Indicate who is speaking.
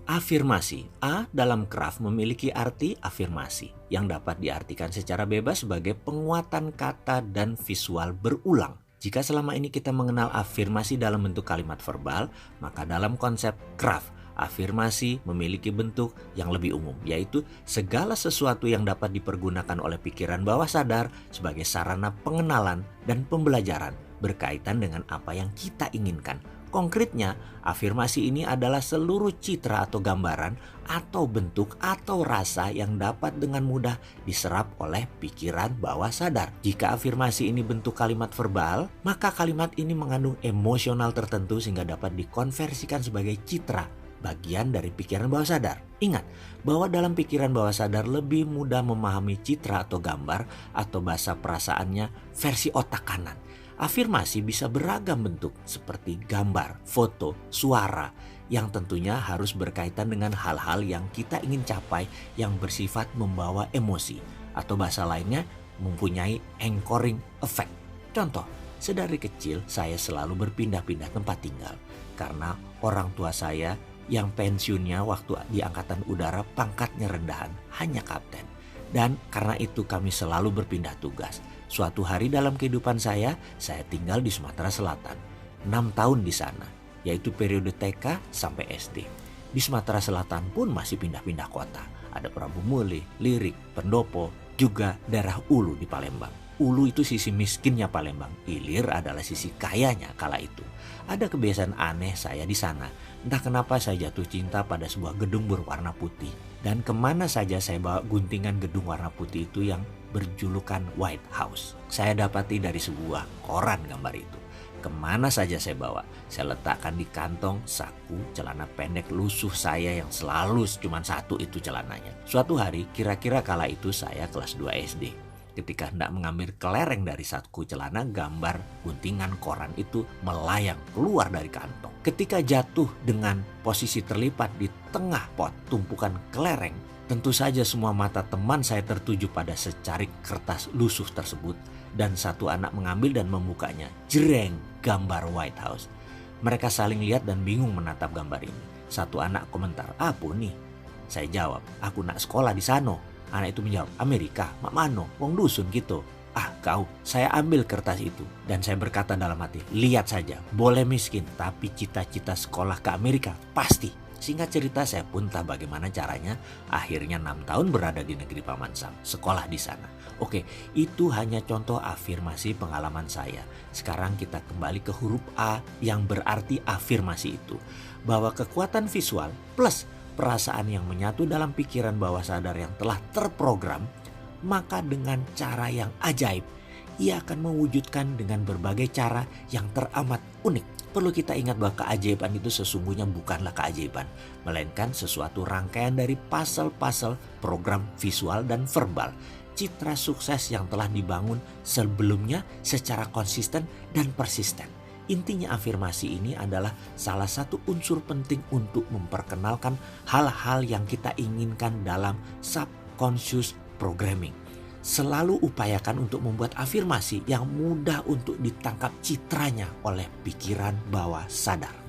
Speaker 1: Afirmasi. A dalam Kraft memiliki arti afirmasi yang dapat diartikan secara bebas sebagai penguatan kata dan visual berulang. Jika selama ini kita mengenal afirmasi dalam bentuk kalimat verbal, maka dalam konsep Kraft, afirmasi memiliki bentuk yang lebih umum, yaitu segala sesuatu yang dapat dipergunakan oleh pikiran bawah sadar sebagai sarana pengenalan dan pembelajaran berkaitan dengan apa yang kita inginkan. Konkretnya, afirmasi ini adalah seluruh citra atau gambaran atau bentuk atau rasa yang dapat dengan mudah diserap oleh pikiran bawah sadar. Jika afirmasi ini bentuk kalimat verbal, maka kalimat ini mengandung emosional tertentu sehingga dapat dikonversikan sebagai citra, bagian dari pikiran bawah sadar. Ingat bahwa dalam pikiran bawah sadar lebih mudah memahami citra atau gambar atau bahasa perasaannya versi otak kanan. Afirmasi bisa beragam bentuk seperti gambar, foto, suara yang tentunya harus berkaitan dengan hal-hal yang kita ingin capai yang bersifat membawa emosi atau bahasa lainnya mempunyai anchoring effect. Contoh, sedari kecil saya selalu berpindah-pindah tempat tinggal karena orang tua saya yang pensiunnya waktu di Angkatan Udara pangkatnya rendahan, hanya kapten. Dan karena itu kami selalu berpindah tugas. Suatu hari dalam kehidupan saya tinggal di Sumatera Selatan. 6 tahun di sana, yaitu periode TK sampai SD. Di Sumatera Selatan pun masih pindah-pindah kota. Ada Prabu Muli, Lirik, Pendopo, juga daerah Ulu di Palembang. Ulu itu sisi miskinnya Palembang, Ilir adalah sisi kayanya kala itu. Ada kebiasaan aneh saya di sana. Entah kenapa saya jatuh cinta pada sebuah gedung berwarna putih. Dan kemana saja saya bawa guntingan gedung warna putih itu yang berjulukan White House. Saya dapati dari sebuah koran gambar itu. Kemana saja saya bawa, saya letakkan di kantong, saku, celana pendek lusuh saya yang selalu cuma satu itu celananya. Suatu hari, kira-kira kala itu saya kelas 2 SD. Ketika hendak mengambil kelereng dari saku celana, gambar guntingan koran itu melayang keluar dari kantong. Ketika jatuh dengan posisi terlipat di tengah pot tumpukan kelereng, tentu saja semua mata teman saya tertuju pada secarik kertas lusuh tersebut. Dan satu anak mengambil dan membukanya. Jreng, gambar White House. Mereka saling lihat dan bingung menatap gambar ini. Satu anak komentar, "Apa nih?" Saya jawab, "Aku nak sekolah di sana." Anak itu menjawab, "Amerika, mak mano, wong dusun gitu." "Ah kau," saya ambil kertas itu dan saya berkata dalam hati, "Lihat saja, boleh miskin tapi cita-cita sekolah ke Amerika pasti." Singkat cerita saya pun tak bagaimana caranya akhirnya 6 tahun berada di negeri Paman Sam, sekolah di sana. Oke, itu hanya contoh afirmasi pengalaman saya. Sekarang kita kembali ke huruf A yang berarti afirmasi itu. Bahwa kekuatan visual plus perasaan yang menyatu dalam pikiran bawah sadar yang telah terprogram, maka dengan cara yang ajaib, ia akan mewujudkan dengan berbagai cara yang teramat unik. Perlu kita ingat bahwa keajaiban itu sesungguhnya bukanlah keajaiban, melainkan sesuatu rangkaian dari puzzle-puzzle program visual dan verbal. Citra sukses yang telah dibangun sebelumnya secara konsisten dan persisten. Intinya afirmasi ini adalah salah satu unsur penting untuk memperkenalkan hal-hal yang kita inginkan dalam subconscious programming. Selalu upayakan untuk membuat afirmasi yang mudah untuk ditangkap citranya oleh pikiran bawah sadar.